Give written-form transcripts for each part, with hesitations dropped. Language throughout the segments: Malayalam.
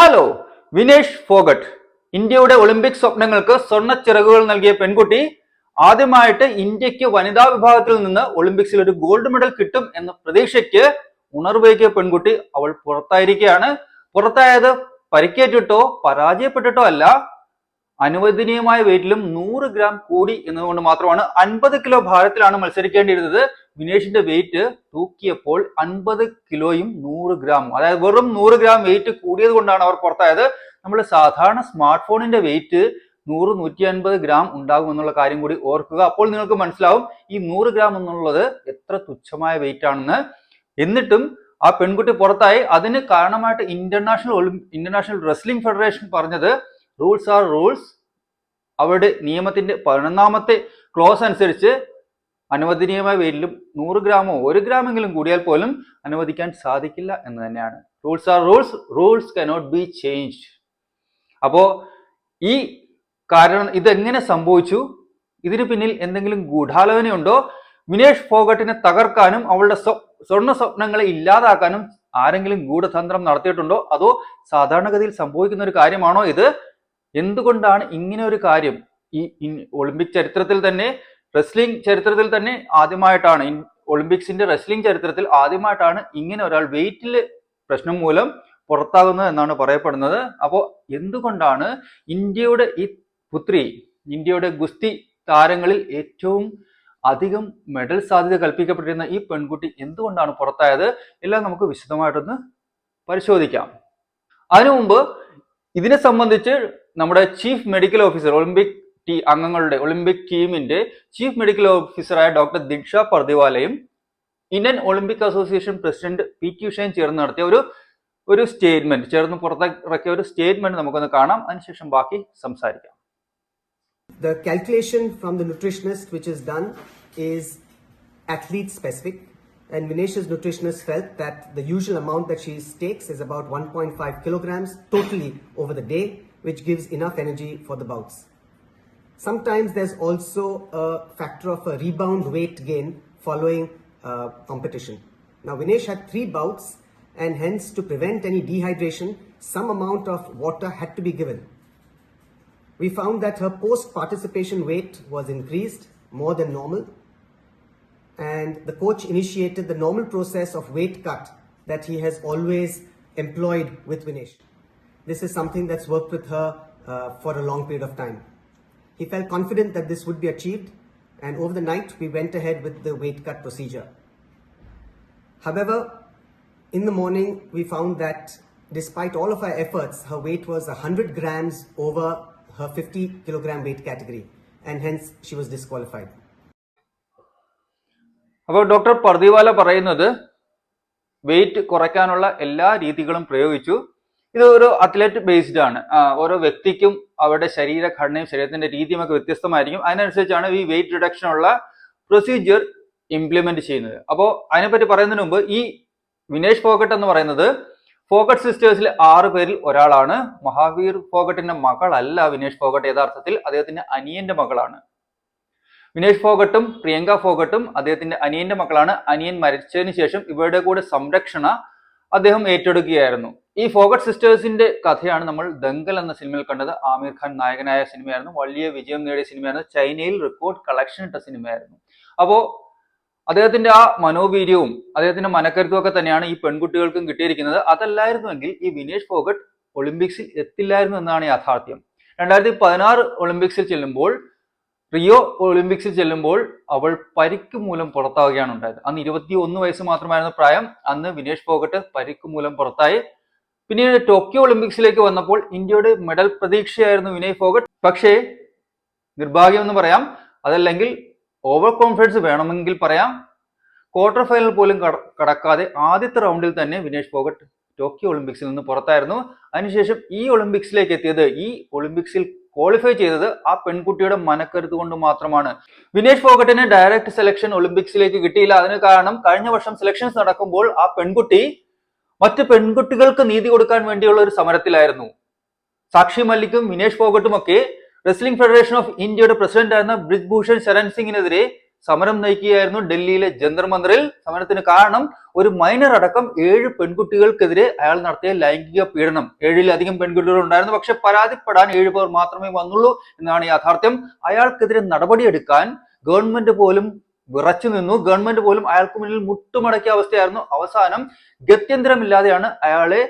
ഹലോ, വിനേഷ് ഫോഗട്ട്, ഇന്ത്യയുടെ ഒളിമ്പിക് സ്വപ്നങ്ങൾക്ക് സ്വർണ്ണ ചിറകുകൾ നൽകിയ പെൺകുട്ടി ആദ്യമായിട്ട് ഇന്ത്യക്ക് വനിതാ വിഭാഗത്തിൽ നിന്ന് ഒളിമ്പിക്സിൽ ഒരു ഗോൾഡ് മെഡൽ കിട്ടും എന്ന പ്രതീക്ഷയ്ക്ക് ഉണർവേകിയ പെൺകുട്ടി അവൾ പുറത്തായിരിക്കുകയാണ്. പുറത്തായത് പരിക്കേറ്റിട്ടോ പരാജയപ്പെട്ടിട്ടോ അല്ല, അനുവദനീയമായ വെയിറ്റിലും 100 ഗ്രാം കൂടി എന്നതുകൊണ്ട് മാത്രമാണ്. 50 കിലോ ഭാരത്തിലാണ് മത്സരിക്കേണ്ടിയിരുന്നത്. വിനേഷിന്റെ വെയിറ്റ് തൂക്കിയപ്പോൾ 50 കിലോയും 100 ഗ്രാമും, അതായത് വെറും 100 ഗ്രാം വെയിറ്റ് കൂടിയത് കൊണ്ടാണ് അവർ പുറത്തായത്. നമ്മൾ സാധാരണ സ്മാർട്ട് ഫോണിന്റെ വെയിറ്റ് 100-150 ഗ്രാം ഉണ്ടാകും എന്നുള്ള കാര്യം കൂടി ഓർക്കുക. അപ്പോൾ നിങ്ങൾക്ക് മനസ്സിലാവും ഈ 100 ഗ്രാം എന്നുള്ളത് എത്ര തുച്ഛമായ വെയിറ്റ് ആണെന്ന്. എന്നിട്ടും ആ പെൺകുട്ടി പുറത്തായി. അതിന് കാരണമായിട്ട് ഇന്റർനാഷണൽ റെസ്ലിംഗ് ഫെഡറേഷൻ പറഞ്ഞത് റൂൾസ് ആർ റൂൾസ്. അവരുടെ നിയമത്തിന്റെ 11ാമത്തെ ക്ലോസ് അനുസരിച്ച് അനുവദനീയമായ വെയിറ്റിലും 100 ഗ്രാമോ 1 ഗ്രാമെങ്കിലും കൂടിയാൽ പോലും അനുവദിക്കാൻ സാധിക്കില്ല എന്ന് തന്നെയാണ്. Rules R rules, rules cannot be changed. അപ്പോ ഈ കാരണം ഇതെങ്ങനെ സംഭവിച്ചു? ഇതിന് പിന്നിൽ എന്തെങ്കിലും ഗൂഢാലോചനയുണ്ടോ? വിനേഷ് ഫോഗട്ടിനെ തകർക്കാനും അവളുടെ സ്വർണ്ണ സ്വപ്നങ്ങളെ ഇല്ലാതാക്കാനും ആരെങ്കിലും ഗൂഢതന്ത്രം നടത്തിയിട്ടുണ്ടോ? അതോ സാധാരണഗതിയിൽ സംഭവിക്കുന്ന ഒരു കാര്യമാണോ ഇത്? എന്തുകൊണ്ടാണ് ഇങ്ങനെ ഒരു കാര്യം ഈ ഒളിമ്പിക് ചരിത്രത്തിൽ തന്നെ, റെസ്ലിംഗ് ചരിത്രത്തിൽ തന്നെ ആദ്യമായിട്ടാണ്, ഒളിമ്പിക്സിന്റെ റെസ്ലിംഗ് ചരിത്രത്തിൽ ആദ്യമായിട്ടാണ് ഇങ്ങനെ ഒരാൾ വെയിറ്റിൽ പ്രശ്നം മൂലം പുറത്താകുന്നത് എന്നാണ് പറയപ്പെടുന്നത്. അപ്പോൾ എന്തുകൊണ്ടാണ് ഇന്ത്യയുടെ ഈ പുത്രി, ഇന്ത്യയുടെ ഗുസ്തി താരങ്ങളിൽ ഏറ്റവും അധികം മെഡൽ സാധ്യത കൽപ്പിക്കപ്പെട്ടിരുന്ന ഈ പെൺകുട്ടി എന്തുകൊണ്ടാണ് പുറത്തായത്? എല്ലാം നമുക്ക് വിശദമായിട്ടൊന്ന് പരിശോധിക്കാം. അതിനു മുമ്പ് ഇതിനെ സംബന്ധിച്ച് നമ്മുടെ ചീഫ് മെഡിക്കൽ ഓഫീസർ, ഒളിമ്പിക് ടീമിന്റെ ചീഫ് മെഡിക്കൽ ഓഫീസറായ ഡോക്ടർ ദിക്ഷ പർദിവാലയും Indian Olympic Association president PT. ഉഷയും ചേർന്ന് നടത്തിയ ഒരു സ്റ്റേറ്റ്മെന്റ്, ചേർന്ന് പുറത്തിറക്കിയ ഒരു സ്റ്റേറ്റ്മെന്റ് നമുക്കൊന്ന് കാണാം. അതിനുശേഷം ബാക്കി സംസാരിക്കാം. The calculation from the nutritionist which is done is athlete specific, and Vinesh's nutritionist felt that the usual amount that she takes is about 1.5 kilograms totally over the day, which gives enough energy for the bouts. Sometimes there's also a factor of a rebound weight gain following competition. Now Vinesh had 3 bouts, and hence to prevent any dehydration, some amount of water had to be given. We found that her post-participation weight was increased more than normal, and the coach initiated the normal process of weight cut that he has always employed with Vinesh. This is something that's worked with her for a long period of time. He felt confident that this would be achieved, and over the night we went ahead with the weight cut procedure. However, in the morning we found that despite all of our efforts, her weight was 100 grams over her 50 kilogram weight category, and hence she was disqualified. അപ്പോൾ ഡോക്ടർ പർദിവാല പറയുന്നത് വെയിറ്റ് കുറയ്ക്കാനുള്ള എല്ലാ രീതികളും പ്രയോഗിച്ചു. ഇത് ഒരു അത്ലറ്റ് ബേസ്ഡ് ആണ്. ഓരോ വ്യക്തിക്കും അവരുടെ ശരീരഘടനയും ശരീരത്തിന്റെ രീതിയും ഒക്കെ വ്യത്യസ്തമായിരിക്കും. അതിനനുസരിച്ചാണ് ഈ വെയിറ്റ് റിഡക്ഷനുള്ള പ്രൊസീജിയർ ഇംപ്ലിമെന്റ് ചെയ്യുന്നത്. അപ്പോൾ അതിനെപ്പറ്റി പറയുന്നതിന് മുമ്പ് ഈ വിനേഷ് ഫോഗട്ട് എന്ന് പറയുന്നത് ഫോഗട്ട് സിസ്റ്റേഴ്സിലെ 6 പേരിൽ ഒരാളാണ്. മഹാവീർ ഫോഗട്ടിന്റെ മകളല്ല വിനേഷ് ഫോഗട്ട്. യഥാർത്ഥത്തിൽ അദ്ദേഹത്തിന്റെ അനിയന്റെ മകളാണ്. വിനേഷ് ഫോഗട്ടും പ്രിയങ്ക ഫോഗട്ടും അദ്ദേഹത്തിന്റെ അനിയന്റെ മക്കളാണ്. അനിയൻ മരിച്ചതിന് ശേഷം ഇവരുടെ കൂടെ സംരക്ഷണ അദ്ദേഹം ഏറ്റെടുക്കുകയായിരുന്നു. ഈ ഫോഗട്ട് സിസ്റ്റേഴ്സിന്റെ കഥയാണ് നമ്മൾ ദംഗൽ എന്ന സിനിമയിൽ കണ്ടത്. ആമിർ ഖാൻ നായകനായ സിനിമയായിരുന്നു. വലിയ വിജയം നേടിയ സിനിമയായിരുന്നു. ചൈനയിൽ റെക്കോർഡ് കളക്ഷൻ ഇട്ട സിനിമയായിരുന്നു. അപ്പോ അദ്ദേഹത്തിന്റെ ആ മനോവീര്യവും അദ്ദേഹത്തിന്റെ മനക്കരുത്തും ഒക്കെ തന്നെയാണ് ഈ പെൺകുട്ടികൾക്കും കിട്ടിയിരിക്കുന്നത്. അതല്ലായിരുന്നുവെങ്കിൽ ഈ വിനേഷ് ഫോഗട്ട് ഒളിമ്പിക്സിൽ എത്തില്ലായിരുന്നു എന്നാണ് യാഥാർത്ഥ്യം. 2016 ഒളിമ്പിക്സിൽ ചെല്ലുമ്പോൾ, റിയോ ഒളിമ്പിക്സിൽ ചെല്ലുമ്പോൾ അവൾ പരിക്ക് മൂലം പുറത്താവുകയാണ് ഉണ്ടായത്. അന്ന് 21 വയസ്സ് മാത്രമായിരുന്നു പ്രായം. അന്ന് വിനേഷ് ഫോഗട്ട് പരിക്ക് മൂലം പുറത്തായി. പിന്നീട് ടോക്കിയോ ഒളിമ്പിക്സിലേക്ക് വന്നപ്പോൾ ഇന്ത്യയുടെ മെഡൽ പ്രതീക്ഷയായിരുന്നു വിനേഷ് ഫോഗട്ട്. പക്ഷേ നിർഭാഗ്യം എന്ന് പറയാം, അതല്ലെങ്കിൽ ഓവർ കോൺഫിഡൻസ് വേണമെങ്കിൽ പറയാം, ക്വാർട്ടർ ഫൈനൽ പോലും കടക്കാതെ ആദ്യത്തെ റൗണ്ടിൽ തന്നെ വിനേഷ് ഫോഗട്ട് ടോക്കിയോ ഒളിമ്പിക്സിൽ നിന്ന് പുറത്തായിരുന്നു. അതിനുശേഷം ഈ ഒളിമ്പിക്സിലേക്ക് എത്തിയത്, ഈ ഒളിമ്പിക്സിൽ ക്വാളിഫൈ ചെയ്തത് ആ പെൺകുട്ടിയുടെ മനക്കരുത്ത് കൊണ്ട് മാത്രമാണ്. വിനേഷ് ഫോഗട്ടിന് ഡയറക്റ്റ് സെലക്ഷൻ ഒളിമ്പിക്സിലേക്ക് കിട്ടിയില്ല. അതിന് കാരണം കഴിഞ്ഞ വർഷം സെലക്ഷൻസ് നടക്കുമ്പോൾ ആ പെൺകുട്ടി മറ്റ് പെൺകുട്ടികൾക്ക് നീതി കൊടുക്കാൻ വേണ്ടിയുള്ള ഒരു സമരത്തിലായിരുന്നു. സാക്ഷി മല്ലിക്കും വിനേഷ് ഫോഗട്ടും ഒക്കെ റെസ്ലിംഗ് ഫെഡറേഷൻ ഓഫ് ഇന്ത്യയുടെ പ്രസിഡന്റ് ആയിരുന്ന ബ്രിജ്ഭൂഷൺ ശരൺ സിംഗിനെതിരെ സമരം നയിക്കുകയായിരുന്നു ഡൽഹിയിലെ ജന്തർ മന്ദിറിൽ. സമരത്തിന് കാരണം ഒരു മൈനർ അടക്കം 7 പെൺകുട്ടികൾക്കെതിരെ അയാൾ നടത്തിയ ലൈംഗിക പീഡനം. 7-ലധികം പെൺകുട്ടികൾ ഉണ്ടായിരുന്നു, പക്ഷെ പരാതിപ്പെടാൻ 7 പേർ മാത്രമേ വന്നുള്ളൂ എന്നാണ് യാഥാർത്ഥ്യം. അയാൾക്കെതിരെ നടപടിയെടുക്കാൻ ഗവൺമെന്റ് പോലും വിറച്ചു നിന്നു. ഗവൺമെന്റ് പോലും അയാൾക്ക് മുന്നിൽ മുട്ടുമടക്കിയ അവസ്ഥയായിരുന്നു. അവസാനം ഗത്യന്തരമില്ലാതെയാണ് അയാളെ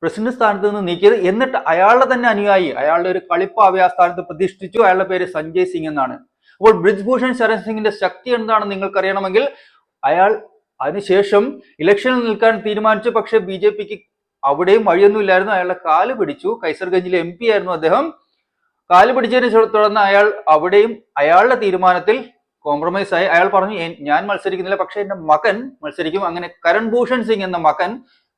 പ്രസിഡന്റ് സ്ഥാനത്ത് നിന്ന് നീക്കിയത്. എന്നിട്ട് അയാളുടെ തന്നെ അനുയായി, അയാളുടെ ഒരു കളിപ്പാവയെ ആ സ്ഥാനത്ത് പ്രതിഷ്ഠിച്ചു. അയാളുടെ പേര് സഞ്ജയ് സിംഗ് എന്നാണ്. അപ്പോൾ ബ്രിജ്ഭൂഷൺ ശരൺ സിംഗിന്റെ ശക്തി എന്താണെന്ന് നിങ്ങൾക്ക് അറിയണമെങ്കിൽ അയാൾ അതിനുശേഷം ഇലക്ഷനിൽ നിൽക്കാൻ തീരുമാനിച്ചു. പക്ഷെ BJPക്ക് അവിടെയും വഴിയൊന്നുമില്ലായിരുന്നു. അയാളുടെ കാല് പിടിച്ചു. കൈസർഗഞ്ചിലെ MP ആയിരുന്നു അദ്ദേഹം. കാല് പിടിച്ചതിനെ തുടർന്ന് അയാൾ അവിടെയും അയാളുടെ തീരുമാനത്തിൽ കോംപ്രമൈസ് ആയി. അയാൾ പറഞ്ഞു, ഞാൻ മത്സരിക്കുന്നില്ല, പക്ഷെ എന്റെ മകൻ മത്സരിക്കും. അങ്ങനെ കരൺ ഭൂഷൺ സിംഗ് എന്ന മകൻ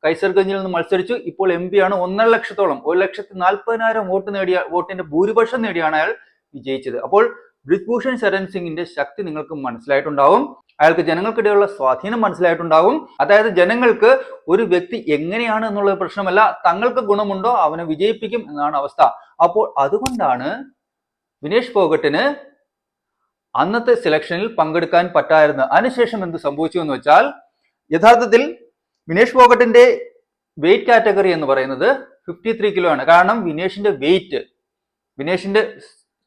കൈസർഗഞ്ചിൽ നിന്ന് മത്സരിച്ചു. ഇപ്പോൾ MP ആണ്. 1.5 ലക്ഷത്തോളം 1,40,000 വോട്ടിന്റെ ഭൂരിപക്ഷം നേടിയാണ് അയാൾ വിജയിച്ചത്. അപ്പോൾ ബ്രിജ്ഭൂഷൺ ശരൺ സിംഗിന്റെ ശക്തി നിങ്ങൾക്ക് മനസ്സിലായിട്ടുണ്ടാവും. അയാൾക്ക് ജനങ്ങൾക്കിടയിലുള്ള സ്വാധീനം മനസ്സിലായിട്ടുണ്ടാവും. അതായത് ജനങ്ങൾക്ക് ഒരു വ്യക്തി എങ്ങനെയാണ് എന്നുള്ള പ്രശ്നമല്ല, തങ്ങൾക്ക് ഗുണമുണ്ടോ അവനെ വിജയിപ്പിക്കും എന്നാണ് അവസ്ഥ. അപ്പോൾ അതുകൊണ്ടാണ് വിനേഷ് ഫോഗട്ടിന് അന്നത്തെ സെലക്ഷനിൽ പങ്കെടുക്കാൻ പറ്റായിരുന്നത്. അതിനുശേഷം എന്ത് സംഭവിച്ചു എന്ന് വെച്ചാൽ, യഥാർത്ഥത്തിൽ വിനേഷ് ഫോഗട്ടിന്റെ വെയിറ്റ് കാറ്റഗറി എന്ന് പറയുന്നത് 53 കിലോ ആണ്. കാരണം വിനേഷിന്റെ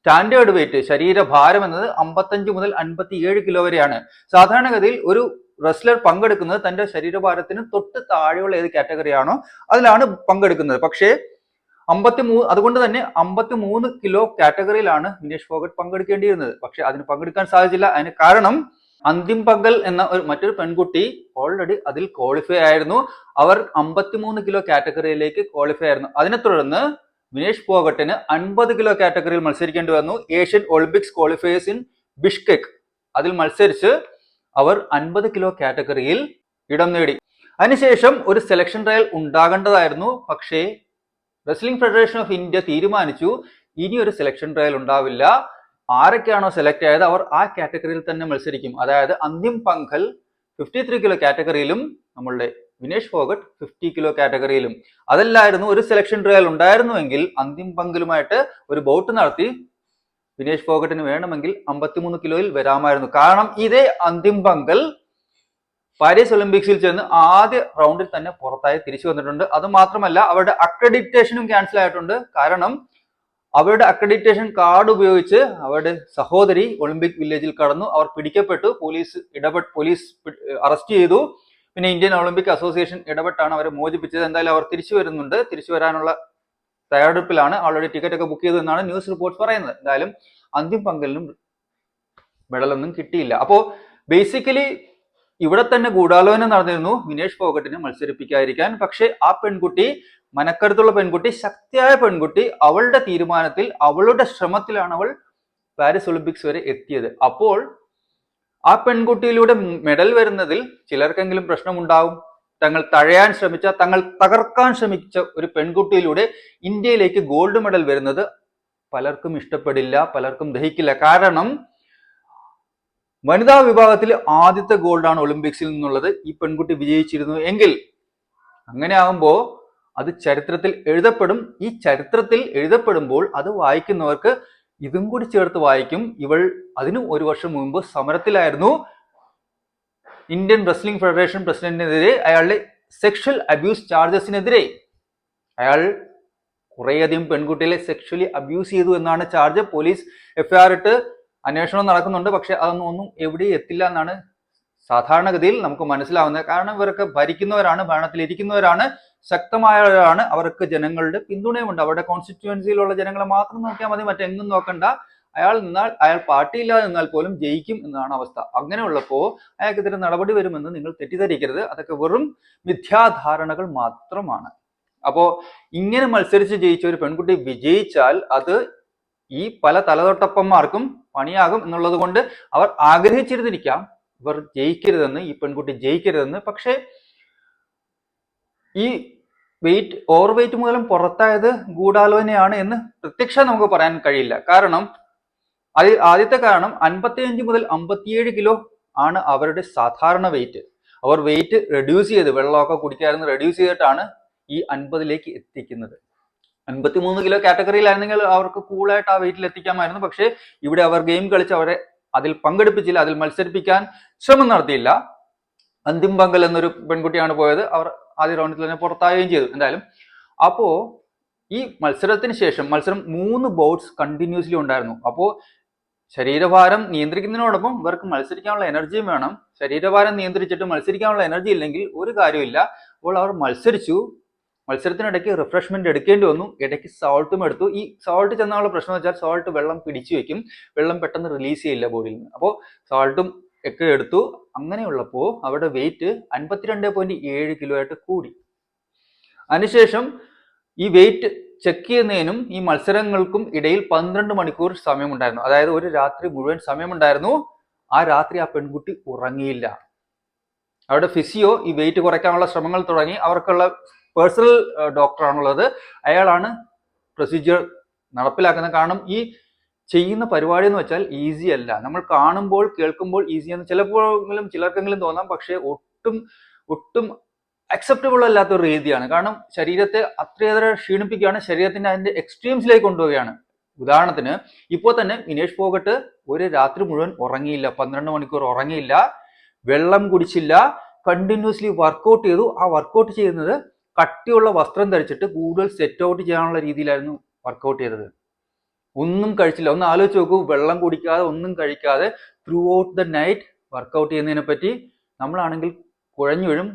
സ്റ്റാൻഡേർഡ് വെയിറ്റ്, ശരീരഭാരം എന്നത് 55 മുതൽ 57 കിലോ വരെയാണ്. സാധാരണഗതിയിൽ ഒരു റെസ്ലർ പങ്കെടുക്കുന്നത് തന്റെ ശരീരഭാരത്തിന് തൊട്ട് താഴെയുള്ള ഏത് കാറ്റഗറിയാണോ അതിലാണ് പങ്കെടുക്കുന്നത്. പക്ഷേ അതുകൊണ്ട് തന്നെ 53 കിലോ കാറ്റഗറിയിലാണ് വിനേഷ് ഫോഗട്ട് പങ്കെടുക്കേണ്ടിയിരുന്നത്. പക്ഷെ അതിന് പങ്കെടുക്കാൻ സാധിച്ചില്ല. അതിന് കാരണം അന്തിം പങ്കൽ എന്ന മറ്റൊരു പെൺകുട്ടി ഓൾറെഡി അതിൽ ക്വാളിഫൈ ആയിരുന്നു. അവർ 53 കിലോ കാറ്റഗറിയിലേക്ക് ക്വാളിഫൈ ആയിരുന്നു. അതിനെ തുടർന്ന് വിനേഷ് ഫോഗട്ടിന് 50 കിലോ കാറ്റഗറിയിൽ മത്സരിക്കേണ്ടി വന്നു. Asian Olympics qualifiers in Bishkek അതിൽ മത്സരിച്ച് അവർ 50 കിലോ കാറ്റഗറിയിൽ ഇടം നേടി. അതിനുശേഷം ഒരു സെലക്ഷൻ ട്രയൽ ഉണ്ടാകേണ്ടതായിരുന്നു. പക്ഷേ റെസ്ലിംഗ് ഫെഡറേഷൻ ഓഫ് ഇന്ത്യ തീരുമാനിച്ചു ഇനി ഒരു സെലക്ഷൻ ട്രയൽ ഉണ്ടാവില്ല. ആരൊക്കെയാണോ സെലക്ട് ആയത് അവർ ആ കാറ്റഗറിയിൽ തന്നെ മത്സരിക്കും. അതായത് അന്തിം പങ്കൽ 53 കിലോ കാറ്റഗറിയിലും നമ്മളുടെ വിനേഷ് ഫോഗട്ട് 50 കിലോ കാറ്റഗറിയിലും. അതല്ലായിരുന്നു ഒരു സെലക്ഷൻ ട്രയൽ ഉണ്ടായിരുന്നുവെങ്കിൽ അന്തിം പങ്കലുമായിട്ട് ഒരു ബൗട്ട് നടത്തി വിനേഷ് ഫോഗട്ടിന് വേണമെങ്കിൽ 53 കിലോയിൽ വരാമായിരുന്നു. കാരണം ഇതേ അന്തിം പങ്കൽ പാരീസ് ഒളിമ്പിക്സിൽ ചെന്ന് ആദ്യ റൗണ്ടിൽ തന്നെ പുറത്തായി തിരിച്ചു വന്നിട്ടുണ്ട്. അത് മാത്രമല്ല അവരുടെ അക്രഡിറ്റേഷനും ക്യാൻസൽ ആയിട്ടുണ്ട്. കാരണം അവരുടെ അക്രഡിറ്റേഷൻ കാർഡ് ഉപയോഗിച്ച് അവരുടെ സഹോദരി ഒളിമ്പിക് വില്ലേജിൽ കടന്നു. അവർ പിടിക്കപ്പെട്ടു. പോലീസ് അറസ്റ്റ് ചെയ്തു. പിന്നെ ഇന്ത്യൻ ഒളിമ്പിക് അസോസിയേഷൻ ഇടപെട്ടാണ് അവരെ മോചിപ്പിച്ചത്. എന്തായാലും അവർ തിരിച്ചു വരുന്നുണ്ട്. തിരിച്ചു വരാനുള്ള തയ്യാറെടുപ്പിലാണ്. ഓൾറെഡി ടിക്കറ്റ് ഒക്കെ ബുക്ക് ചെയ്തു എന്നാണ് ന്യൂസ് റിപ്പോർട്ട്സ് പറയുന്നത്. എന്തായാലും അന്തിം പങ്കലിനും മെഡലൊന്നും കിട്ടിയില്ല. അപ്പോ ബേസിക്കലി ഇവിടെ തന്നെ ഗൂഢാലോചന നടന്നിരുന്നു വിനേഷ് ഫോഗട്ടിനെ മത്സരിപ്പിക്കാതിരിക്കാൻ. പക്ഷെ ആ പെൺകുട്ടി, മനക്കരുത്തുള്ള പെൺകുട്ടി, ശക്തിയായ പെൺകുട്ടി, അവളുടെ തീരുമാനത്തിൽ, അവളുടെ ശ്രമത്തിലാണ് അവൾ പാരീസ് ഒളിമ്പിക്സ് വരെ എത്തിയത്. അപ്പോൾ ആ പെൺകുട്ടിയിലൂടെ മെഡൽ വരുന്നതിൽ ചിലർക്കെങ്കിലും പ്രശ്നമുണ്ടാവും. തങ്ങൾ തകർക്കാൻ ശ്രമിച്ച ഒരു പെൺകുട്ടിയിലൂടെ ഇന്ത്യയിലേക്ക് ഗോൾഡ് മെഡൽ വരുന്നത് പലർക്കും ഇഷ്ടപ്പെടില്ല, പലർക്കും ദഹിക്കില്ല. കാരണം വനിതാ വിഭാഗത്തിൽ ആദ്യത്തെ ഗോൾഡാണ് ഒളിമ്പിക്സിൽ നിന്നുള്ളത്. ഈ പെൺകുട്ടി വിജയിച്ചിരുന്നു എങ്കിൽ അങ്ങനെ ആകുമ്പോൾ അത് ചരിത്രത്തിൽ എഴുതപ്പെടും. ഈ ചരിത്രത്തിൽ എഴുതപ്പെടുമ്പോൾ അത് വായിക്കുന്നവർക്ക് ഇതും കൂടി ചേർത്ത് വായിക്കും. ഇവൾ അതിനും 1 വർഷം മുമ്പ് സമരത്തിലായിരുന്നു. ഇന്ത്യൻ റെസ്ലിംഗ് ഫെഡറേഷൻ പ്രസിഡന്റിനെതിരെ, അയാളുടെ സെക്ഷൽ അബ്യൂസ് ചാർജസിനെതിരെ. അയാൾ കുറേയധികം പെൺകുട്ടികളെ സെക്ഷലി അബ്യൂസ് ചെയ്തു എന്നാണ് ചാർജ്. പോലീസ് FIR ഇട്ട് അന്വേഷണം നടക്കുന്നുണ്ട്. പക്ഷെ അതൊന്നും എവിടെയും എത്തില്ല എന്നാണ് സാധാരണഗതിയിൽ നമുക്ക് മനസ്സിലാവുന്നത്. കാരണം ഇവരൊക്കെ ഭരിക്കുന്നവരാണ്, ഭരണത്തിലിരിക്കുന്നവരാണ്, ശക്തമായവരാണ്. അവർക്ക് ജനങ്ങളുടെ പിന്തുണയുമുണ്ട്. അവരുടെ കോൺസ്റ്റിറ്റ്യുവൻസിയിലുള്ള ജനങ്ങളെ മാത്രം നോക്കിയാൽ മതി, മറ്റെങ്ങും നോക്കണ്ട. അയാൾ പാർട്ടിയില്ലാതെ നിന്നാൽ പോലും ജയിക്കും എന്നാണ് അവസ്ഥ. അങ്ങനെയുള്ളപ്പോൾ അയാൾക്കെതിരെ നടപടി വരുമെന്ന് നിങ്ങൾ തെറ്റിദ്ധരിക്കരുത്. അതൊക്കെ വെറും മിഥ്യാധാരണകൾ മാത്രമാണ്. അപ്പോ ഇങ്ങനെ മത്സരിച്ച് ജയിച്ച ഒരു പെൺകുട്ടി വിജയിച്ചാൽ അത് ഈ പല തലതൊട്ടപ്പന്മാർക്കും പണിയാകും എന്നുള്ളത് കൊണ്ട് അവർ ആഗ്രഹിച്ചിരുന്നിരിക്കാം ഇവർ ജയിക്കരുതെന്ന്, ഈ പെൺകുട്ടി ജയിക്കരുതെന്ന്. പക്ഷെ ഈ ഓവർ വെയിറ്റ് മൂലം പുറത്തായത് ഗൂഢാലോചനയാണ് എന്ന് പ്രത്യക്ഷ നമുക്ക് പറയാൻ കഴിയില്ല. കാരണം ആദ്യത്തെ കാരണം 55 മുതൽ 57 കിലോ ആണ് അവരുടെ സാധാരണ വെയിറ്റ്. അവർ വെയിറ്റ് റെഡ്യൂസ് ചെയ്ത്, വെള്ളമൊക്കെ കുടിക്കാറുണ്ട്, റെഡ്യൂസ് ചെയ്തിട്ടാണ് ഈ 50ലേക്ക് എത്തിക്കുന്നത്. 53 കിലോ കാറ്റഗറിയിലായിരുന്നെങ്കിൽ അവർക്ക് കൂളായിട്ട് ആ വെയിറ്റിൽ എത്തിക്കാമായിരുന്നു. പക്ഷെ ഇവിടെ അവർ ഗെയിം കളിച്ച് അവരെ അതിൽ പങ്കെടുപ്പിച്ചില്ല, അതിൽ മത്സരിപ്പിക്കാൻ ശ്രമം നടത്തിയില്ല. അന്തിം പങ്കൽ എന്നൊരു പെൺകുട്ടിയാണ് പോയത്. അവർ ആദ്യ റൗണ്ടിൽ തന്നെ പുറത്താവുകയും ചെയ്തു. എന്തായാലും അപ്പോ ഈ മത്സരത്തിന് ശേഷം മത്സരം 3 ബൗട്ട്സ് കണ്ടിന്യൂസ്ലി ഉണ്ടായിരുന്നു. അപ്പോൾ ശരീരഭാരം നിയന്ത്രിക്കുന്നതിനോടൊപ്പം ഇവർക്ക് മത്സരിക്കാനുള്ള എനർജിയും വേണം. ശരീരഭാരം നിയന്ത്രിച്ചിട്ട് മത്സരിക്കാനുള്ള എനർജി ഇല്ലെങ്കിൽ ഒരു കാര്യമില്ല. അപ്പോൾ അവർ മത്സരിച്ചു. മത്സരത്തിനിടയ്ക്ക് റിഫ്രഷ്മെന്റ് എടുക്കേണ്ടി വന്നു. ഇടയ്ക്ക് സോൾട്ടും എടുത്തു. ഈ സോൾട്ട് ചെന്നുള്ള പ്രശ്നം വെച്ചാൽ സോൾട്ട് വെള്ളം പിടിച്ചു വെക്കും, വെള്ളം പെട്ടെന്ന് റിലീസ് ചെയ്യില്ല ബോഡിയിൽ നിന്ന്. അപ്പോൾ സോൾട്ടും ഒക്കെ എടുത്തു. അങ്ങനെയുള്ളപ്പോൾ അവരുടെ വെയിറ്റ് 52.7 കിലോ ആയിട്ട് കൂടി. അതിനുശേഷം ഈ വെയിറ്റ് ചെക്ക് ചെയ്യുന്നതിനും ഈ മത്സരങ്ങൾക്കും ഇടയിൽ 12 മണിക്കൂർ സമയമുണ്ടായിരുന്നു. അതായത് ഒരു രാത്രി മുഴുവൻ സമയമുണ്ടായിരുന്നു. ആ രാത്രി ആ പെൺകുട്ടി ഉറങ്ങിയില്ല. അവരുടെ ഫിസിയോ ഈ വെയിറ്റ് കുറയ്ക്കാനുള്ള ശ്രമങ്ങൾ തുടങ്ങി. അവർക്കുള്ള പേഴ്സണൽ ഡോക്ടറാണുള്ളത്. അയാളാണ് പ്രൊസീജിയർ നടപ്പിലാക്കുന്നത്. കാരണം ഈ ചെയ്യുന്ന പരിപാടി എന്ന് വെച്ചാൽ ഈസി അല്ല. നമ്മൾ കാണുമ്പോൾ കേൾക്കുമ്പോൾ ഈസി എന്ന് ചിലപ്പോഴെങ്കിലും ചിലർക്കെങ്കിലും തോന്നാം. പക്ഷേ ഒട്ടും അക്സെപ്റ്റബിൾ അല്ലാത്ത ഒരു രീതിയാണ്. കാരണം ശരീരത്തെ അത്രയേറെ ക്ഷീണിപ്പിക്കുകയാണ്, ശരീരത്തിന്റെ അതിന്റെ എക്സ്ട്രീംസിലേക്ക് കൊണ്ടുപോവുകയാണ്. ഉദാഹരണത്തിന് ഇപ്പോൾ തന്നെ വിനേഷ് ഫോഗട്ട് ഒരു രാത്രി മുഴുവൻ ഉറങ്ങിയില്ല, 12 മണിക്കൂർ ഉറങ്ങിയില്ല, വെള്ളം കുടിച്ചില്ല, കണ്ടിന്യൂസ്ലി വർക്കൗട്ട് ചെയ്തു. ആ വർക്കൗട്ട് ചെയ്യുന്നത് കട്ടിയുള്ള വസ്ത്രം ധരിച്ചിട്ട് കൂടുതൽ സെറ്റ് ഔട്ട് ചെയ്യാനുള്ള രീതിയിലായിരുന്നു വർക്കൗട്ട് ചെയ്തത്. ഒന്നും കഴിച്ചില്ല. ഒന്ന് ആലോചിച്ച് നോക്കൂ, വെള്ളം കുടിക്കാതെ ഒന്നും കഴിക്കാതെ throughout the night workout ചെയ്യുന്നതിനെ പറ്റി നമ്മളാണെങ്കിൽ കുഴഞ്ഞു വീഴും.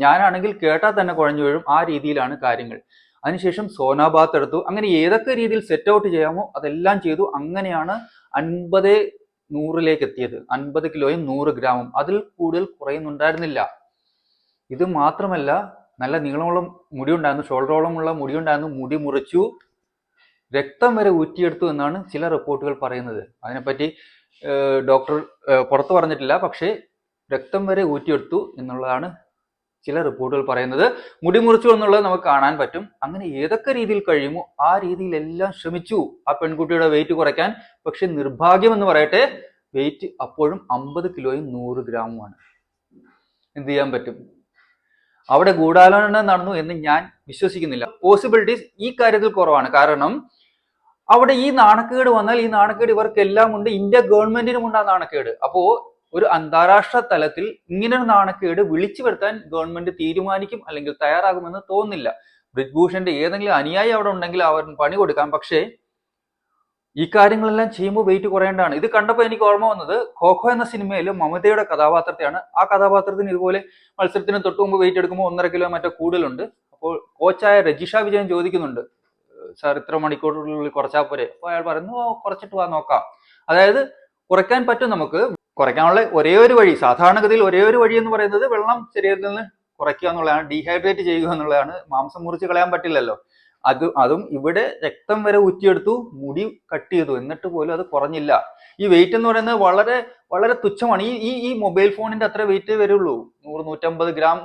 ഞാനാണെങ്കിൽ കേട്ടാൽ തന്നെ കുഴഞ്ഞു വീഴും. ആ രീതിയിലാണ് കാര്യങ്ങൾ. അതിനുശേഷം സോനാബാത്ത് എടുത്തു. അങ്ങനെ ഏതൊക്കെ രീതിയിൽ സെറ്റ് ഔട്ട് ചെയ്യാമോ അതെല്ലാം ചെയ്തു. അങ്ങനെയാണ് 50-100ലേക്ക് എത്തിയത്. 50 കിലോയും 100 ഗ്രാമും. അതിൽ കൂടുതൽ കുറയുന്നുണ്ടായിരുന്നില്ല. ഇത് മാത്രമല്ല, നല്ല നീളമുള്ള മുടി ഉണ്ടായിരുന്നു, ഷോൾഡറോളമുള്ള മുടി ഉണ്ടായിരുന്നു. മുടി മുറിച്ചു, രക്തം വരെ ഊറ്റിയെടുത്തു എന്നാണ് ചില റിപ്പോർട്ടുകൾ പറയുന്നത്. അതിനെപ്പറ്റി ഡോക്ടർ പുറത്തു പറഞ്ഞിട്ടില്ല. പക്ഷേ രക്തം വരെ ഊറ്റിയെടുത്തു എന്നുള്ളതാണ് ചില റിപ്പോർട്ടുകൾ പറയുന്നത്. മുടി മുറിച്ചു എന്നുള്ളത് നമുക്ക് കാണാൻ പറ്റും. അങ്ങനെ ഏതൊക്കെ രീതിയിൽ കഴിയുമോ ആ രീതിയിലെല്ലാം ശ്രമിച്ചു ആ പെൺകുട്ടിയുടെ വെയിറ്റ് കുറയ്ക്കാൻ. പക്ഷെ നിർഭാഗ്യം എന്ന് പറയട്ടെ, വെയിറ്റ് അപ്പോഴും 50 കിലോയും 100 ഗ്രാമുമാണ്. എന്ത് ചെയ്യാൻ പറ്റും? അവിടെ ഗൂഢാലോചന നടന്നു എന്ന് ഞാൻ വിശ്വസിക്കുന്നില്ല. പോസിബിലിറ്റീസ് ഈ കാര്യത്തിൽ കുറവാണ്. കാരണം അവിടെ ഈ നാണക്കേട് വന്നാൽ ഈ നാണക്കേട് ഇവർക്കെല്ലാം ഉണ്ട്. ഇന്ത്യ ഗവൺമെന്റിനും ഉണ്ട് ആ നാണക്കേട്. അപ്പോ ഒരു അന്താരാഷ്ട്ര തലത്തിൽ ഇങ്ങനൊരു നാണക്കേട് വിളിച്ചു വരുത്താൻ ഗവൺമെന്റ് തീരുമാനിക്കും അല്ലെങ്കിൽ തയ്യാറാകുമെന്ന് തോന്നുന്നില്ല. ബ്രിജ്ഭൂഷന്റെ ഏതെങ്കിലും അനുയായി അവിടെ ഉണ്ടെങ്കിൽ അവർ പണി കൊടുക്കാം. പക്ഷേ ഈ കാര്യങ്ങളെല്ലാം ചെയ്യുമ്പോൾ വെയിറ്റ് കുറയേണ്ടതാണ്. ഇത് കണ്ടപ്പോൾ എനിക്ക് ഓർമ്മ വന്നത് ഖോഖോ എന്ന സിനിമയിൽ മമതയുടെ കഥാപാത്രത്തെയാണ്. ആ കഥാപാത്രത്തിന് ഇതുപോലെ മത്സരത്തിന് തൊട്ട് മുമ്പ് വെയിറ്റ് എടുക്കുമ്പോൾ 1.5 കിലോ മറ്റോ കൂടുതലുണ്ട്. അപ്പോൾ കോച്ചായ രജിഷ വിജയൻ ചോദിക്കുന്നുണ്ട്, സാർ ഇത്ര മണിക്കൂറിനുള്ളിൽ കുറച്ചാൽ പോരെ? അപ്പോൾ അയാൾ പറയുന്നു, കുറച്ചിട്ട് വാ നോക്കാം. അതായത് കുറയ്ക്കാൻ പറ്റും നമുക്ക്. കുറയ്ക്കാനുള്ള ഒരേ ഒരു വഴി, സാധാരണഗതിയിൽ ഒരേ ഒരു വഴി എന്ന് പറയുന്നത് വെള്ളം ശരീരത്തിൽ നിന്ന് കുറയ്ക്കുക എന്നുള്ളതാണ്, ഡീഹൈഡ്രേറ്റ് ചെയ്യുക എന്നുള്ളതാണ്. മാംസം മുറിച്ച് കളയാൻ പറ്റില്ലല്ലോ. അതും ഇവിടെ രക്തം വരെ ഊറ്റിയെടുത്തു, മുടി കട്ട് ചെയ്തു, എന്നിട്ട് പോലും അത് കുറഞ്ഞില്ല. ഈ വെയിറ്റ് എന്ന് പറയുന്നത് വളരെ വളരെ തുച്ഛമാണ്. ഈ മൊബൈൽ ഫോണിന്റെ അത്ര വെയിറ്റ് വരുള്ളൂ. 100-150 ഗ്രാം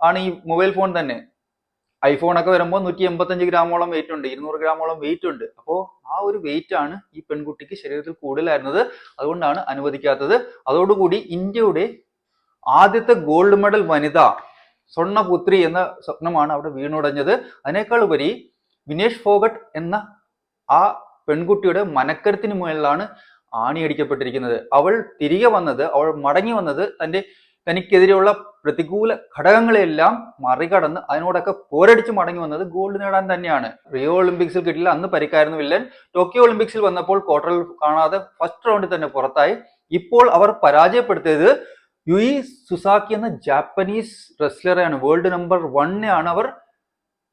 ആണ് ഈ മൊബൈൽ ഫോൺ തന്നെ. ഐഫോണൊക്കെ വരുമ്പോൾ 185 ഗ്രാമോളം വെയിറ്റ് ഉണ്ട്, 200 ഗ്രാമോളം വെയിറ്റ് ഉണ്ട്. അപ്പോൾ ആ ഒരു വെയിറ്റ് ആണ് ഈ പെൺകുട്ടിക്ക് ശരീരത്തിൽ കൂടുതലായിരുന്നത്. അതുകൊണ്ടാണ് അനുവദിക്കാത്തത്. അതോടുകൂടി ഇന്ത്യയുടെ ആദ്യത്തെ ഗോൾഡ് മെഡൽ വനിത, സ്വർണ്ണപുത്രി എന്ന സ്വപ്നമാണ് അവിടെ വീണുടഞ്ഞത്. അതിനേക്കാൾ ഉപരി വിനേഷ് ഫോഗട്ട് എന്ന ആ പെൺകുട്ടിയുടെ മനക്കരുത്തിന് മുകളിലാണ് ആണിയടിക്കപ്പെട്ടിരിക്കുന്നത്. അവൾ തിരികെ വന്നത്, അവൾ മടങ്ങി വന്നത് തനിക്കെതിരെയുള്ള പ്രതികൂല ഘടകങ്ങളെല്ലാം മറികടന്ന് അതിനോടൊക്കെ പോരടിച്ച് മടങ്ങി വന്നത് ഗോൾഡ് നേടാൻ തന്നെയാണ്. റിയോ ഒളിമ്പിക്സിൽ കിട്ടില്ല, അന്ന് പരിക്കായിരുന്നു വില്ലൻ. ടോക്കിയോ ഒളിമ്പിക്സിൽ വന്നപ്പോൾ ക്വാർട്ടറിൽ കാണാതെ ഫസ്റ്റ് റൗണ്ടിൽ തന്നെ പുറത്തായി. ഇപ്പോൾ അവർ പരാജയപ്പെടുത്തിയത് യുയി സുസാക്കി എന്ന ജാപ്പനീസ് റെസ്ലറെയാണ്. വേൾഡ് നമ്പർ 1 ആണ് അവർ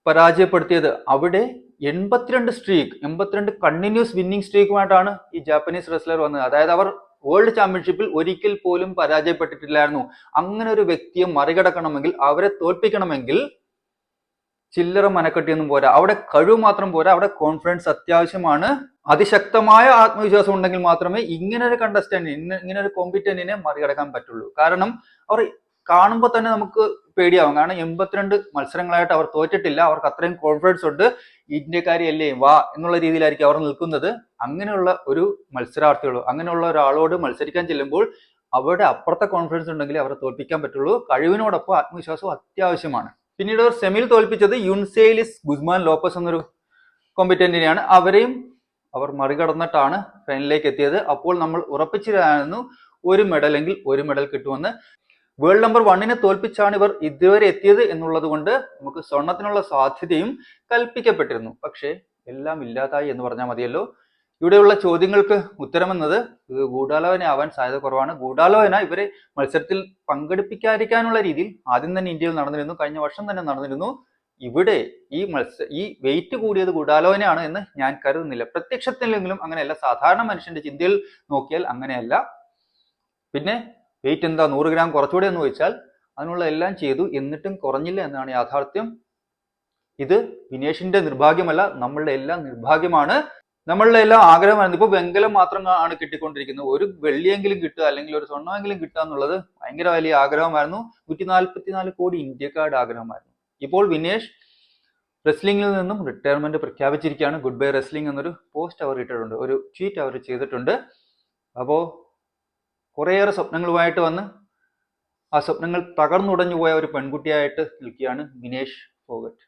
പരാജയപ്പെടുത്തിയത്. അവിടെ 82 കണ്ടിന്യൂസ് വിന്നിംഗ് സ്ട്രീക്കുമായിട്ടാണ് ഈ ജാപ്പനീസ് റെസ്ലർ വന്നത്. അതായത് അവർ വേൾഡ് ചാമ്പ്യൻഷിപ്പിൽ ഒരിക്കൽ പോലും പരാജയപ്പെട്ടിട്ടില്ലായിരുന്നു. അങ്ങനെ ഒരു വ്യക്തിയെ മറികടക്കണമെങ്കിൽ, അവരെ തോൽപ്പിക്കണമെങ്കിൽ ചില്ലറ മനക്കെട്ടിയൊന്നും പോരാ. അവിടെ കഴിവ് മാത്രം പോരാ, അവിടെ കോൺഫിഡൻസ് അത്യാവശ്യമാണ്. അതിശക്തമായ ആത്മവിശ്വാസം ഉണ്ടെങ്കിൽ മാത്രമേ ഇങ്ങനെ ഒരു കണ്ടസ്റ്റന്റിനെ, ഇങ്ങനെ ഒരു കോമ്പറ്റന്റിനെ മറികടക്കാൻ പറ്റുള്ളൂ. കാരണം അവർ കാണുമ്പോൾ തന്നെ നമുക്ക് പേടിയാവും. കാരണം 82 മത്സരങ്ങളായിട്ട് അവർ തോറ്റിട്ടില്ല. അവർക്ക് അത്രയും കോൺഫിഡൻസ് ഉണ്ട്. ഇന്ത്യക്കാരിയല്ലേ, വാ എന്നുള്ള രീതിയിലായിരിക്കും അവർ നിൽക്കുന്നത്. അങ്ങനെയുള്ള ഒരു മത്സരാർത്ഥികളോ അങ്ങനെയുള്ള ഒരാളോട് മത്സരിക്കാൻ ചെല്ലുമ്പോൾ അവരുടെ അപ്പുറത്തെ കോൺഫിഡൻസ് ഉണ്ടെങ്കിൽ അവരെ തോൽപ്പിക്കാൻ പറ്റുള്ളൂ. കഴിവിനോടൊപ്പം ആത്മവിശ്വാസവും അത്യാവശ്യമാണ്. പിന്നീട് അവർ സെമിയിൽ തോൽപ്പിച്ചത് യുൻസെയിലിസ് ഗുസ്മാൻ ലോപ്പസ് എന്നൊരു കോമ്പറ്റന്റിനെയാണ്. അവരെയും അവർ മറികടന്നിട്ടാണ് ഫൈനലിലേക്ക് എത്തിയത്. അപ്പോൾ നമ്മൾ ഉറപ്പിച്ചിരുന്നു ഒരു മെഡലെങ്കിൽ ഒരു മെഡൽ കിട്ടുമെന്ന്. വേൾഡ് നമ്പർ 1 തോൽപ്പിച്ചാണ് ഇവർ ഇതുവരെ എത്തിയത് എന്നുള്ളത് കൊണ്ട് നമുക്ക് സ്വർണത്തിനുള്ള സാധ്യതയും കൽപ്പിക്കപ്പെട്ടിരുന്നു. പക്ഷേ എല്ലാം ഇല്ലാതായി എന്ന് പറഞ്ഞാൽ മതിയല്ലോ. ഇവിടെയുള്ള ചോദ്യങ്ങൾക്ക് ഉത്തരമെന്നത് ഇത് ഗൂഢാലോചന ആവാൻ സാധ്യത കുറവാണ്. ഗൂഢാലോചന ഇവരെ മത്സരത്തിൽ പങ്കെടുപ്പിക്കാതിരിക്കാനുള്ള രീതിയിൽ ആദ്യം തന്നെ ഇന്ത്യയിൽ നടന്നിരുന്നു, കഴിഞ്ഞ വർഷം തന്നെ നടന്നിരുന്നു. ഇവിടെ ഈ വെയിറ്റ് കൂടിയത് ഗൂഢാലോചനയാണ് എന്ന് ഞാൻ കരുതുന്നില്ല. പ്രത്യക്ഷത്തിലെങ്കിലും അങ്ങനെയല്ല, സാധാരണ മനുഷ്യന്റെ ചിന്തയിൽ നോക്കിയാൽ അങ്ങനെയല്ല. പിന്നെ വെയിറ്റ് എന്താ 100 ഗ്രാം കുറച്ചുകൂടെ എന്ന് ചോദിച്ചാൽ അതിനുള്ള എല്ലാം ചെയ്തു, എന്നിട്ടും കുറഞ്ഞില്ല എന്നാണ് യാഥാർത്ഥ്യം. ഇത് വിനേഷിന്റെ നിർഭാഗ്യമല്ല, നമ്മളുടെ എല്ലാം നിർഭാഗ്യമാണ്, നമ്മളുടെ എല്ലാം ആഗ്രഹമായിരുന്നു. ഇപ്പൊ വെങ്കലം മാത്രം ആണ് കിട്ടിക്കൊണ്ടിരിക്കുന്നത്. ഒരു വെള്ളിയെങ്കിലും കിട്ടുക അല്ലെങ്കിൽ ഒരു സ്വർണ്ണമെങ്കിലും കിട്ടുക എന്നുള്ളത് ഭയങ്കര വലിയ ആഗ്രഹമായിരുന്നു. 144 കോടി ഇന്ത്യക്കാരുടെ ആഗ്രഹമായിരുന്നു. ഇപ്പോൾ വിനേഷ് റെസ്ലിംഗിൽ നിന്നും റിട്ടയർമെന്റ് പ്രഖ്യാപിച്ചിരിക്കുകയാണ്. ഗുഡ് ബൈ റെസ്ലിംഗ് എന്നൊരു പോസ്റ്റ് അവർ ഇട്ടിട്ടുണ്ട്, ഒരു ട്വീറ്റ് അവർ ചെയ്തിട്ടുണ്ട്. അപ്പോൾ കുറേയേറെ സ്വപ്നങ്ങളുമായിട്ട് വന്ന് ആ സ്വപ്നങ്ങൾ തകർന്നുടഞ്ഞു പോയ ഒരു പെൺകുട്ടിയായിട്ട് നിൽക്കുകയാണ് വിനേഷ് ഫോഗട്ട്.